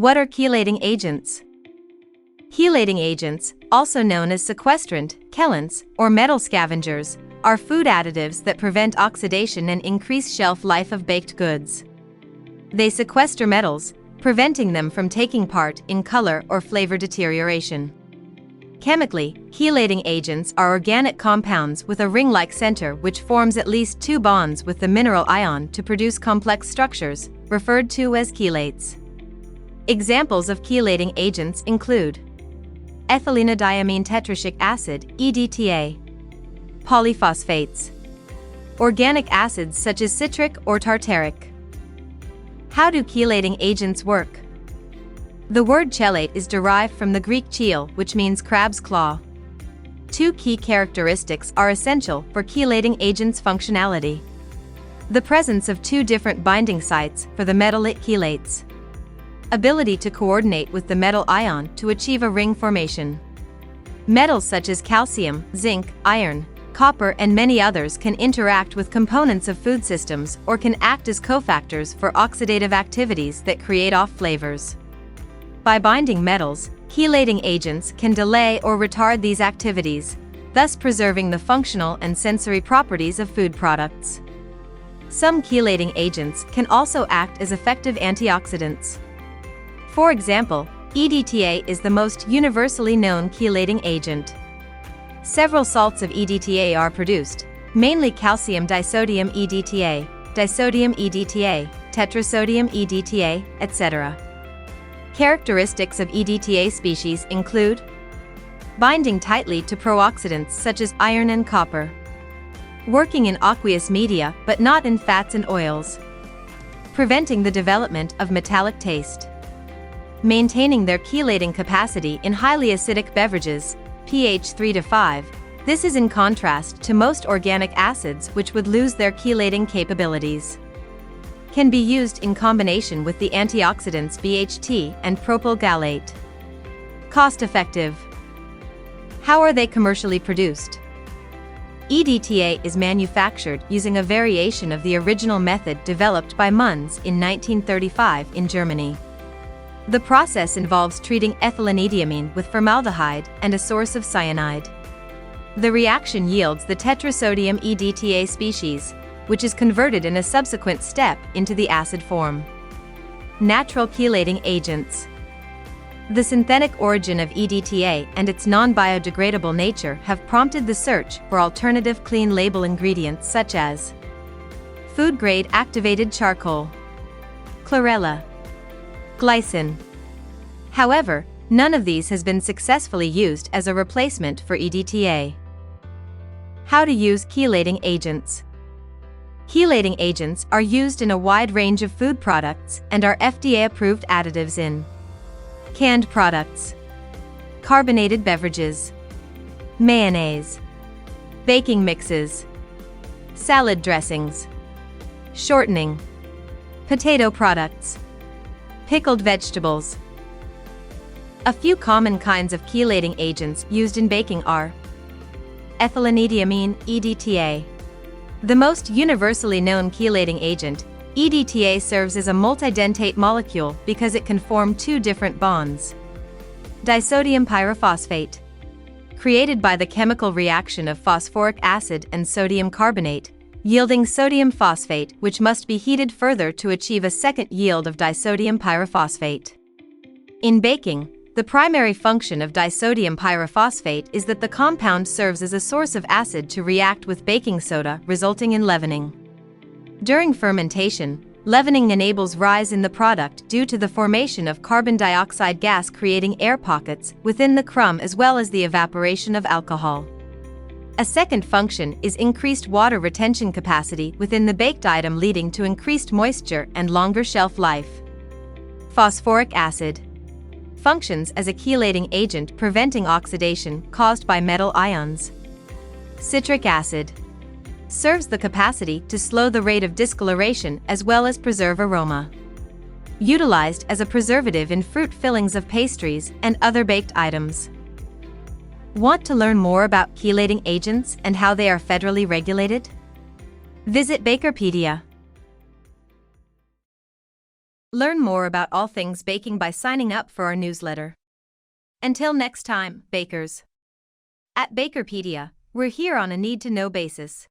What are chelating agents? Chelating agents, also known as sequestrant, chelants, or metal scavengers, are food additives that prevent oxidation and increase shelf life of baked goods. They sequester metals, preventing them from taking part in color or flavor deterioration. Chemically, chelating agents are organic compounds with a ring-like center which forms at least two bonds with the mineral ion to produce complex structures, referred to as chelates. Examples of chelating agents include ethylenediamine tetrasic acid, EDTA, polyphosphates, organic acids such as citric or tartaric. How do chelating agents work? The word chelate is derived from the Greek chel, which means crab's claw. Two key characteristics are essential for chelating agents' functionality: the presence of two different binding sites for the metal it chelates, ability to coordinate with the metal ion to achieve a ring formation. Metals such as calcium, zinc, iron, copper and many others can interact with components of food systems or can act as cofactors for oxidative activities that create off flavors. By binding metals, chelating agents can delay or retard these activities, thus preserving the functional and sensory properties of food products. Some chelating agents can also act as effective antioxidants. For example, EDTA is the most universally known chelating agent. Several salts of EDTA are produced, mainly calcium disodium EDTA, disodium EDTA, tetrasodium EDTA, etc. Characteristics of EDTA species include binding tightly to pro-oxidants such as iron and copper, working in aqueous media but not in fats and oils, preventing the development of metallic taste, maintaining their chelating capacity in highly acidic beverages, pH 3 to 5. This is in contrast to most organic acids which would lose their chelating capabilities. Can be used in combination with the antioxidants BHT and propyl gallate. Cost-effective. How are they commercially produced? EDTA is manufactured using a variation of the original method developed by Munz in 1935 in Germany. The process involves treating ethylenediamine with formaldehyde and a source of cyanide. The reaction yields the tetrasodium EDTA species, which is converted in a subsequent step into the acid form. Natural chelating agents. The synthetic origin of EDTA and its non-biodegradable nature have prompted the search for alternative clean label ingredients such as food-grade activated charcoal, chlorella, glycine. However, none of these has been successfully used as a replacement for EDTA. How to use chelating agents. Chelating agents are used in a wide range of food products and are FDA-approved additives in canned products, carbonated beverages, mayonnaise, baking mixes, salad dressings, shortening, potato products, pickled vegetables. A few common kinds of chelating agents used in baking are ethylenediamine, EDTA. The most universally known chelating agent, EDTA serves as a multidentate molecule because it can form two different bonds. Disodium pyrophosphate. Created by the chemical reaction of phosphoric acid and sodium carbonate, yielding sodium phosphate, which must be heated further to achieve a second yield of disodium pyrophosphate. In baking, the primary function of disodium pyrophosphate is that the compound serves as a source of acid to react with baking soda, resulting in leavening. During fermentation, leavening enables rise in the product due to the formation of carbon dioxide gas, creating air pockets within the crumb as well as the evaporation of alcohol. A second function is increased water retention capacity within the baked item, leading to increased moisture and longer shelf life. Phosphoric acid functions as a chelating agent, preventing oxidation caused by metal ions. Citric acid serves the capacity to slow the rate of discoloration as well as preserve aroma. Utilized as a preservative in fruit fillings of pastries and other baked items. Want to learn more about chelating agents and how they are federally regulated? Visit BAKERpedia. Learn more about all things baking by signing up for our newsletter. Until next time, bakers. At BAKERpedia, we're here on a need-to-know basis.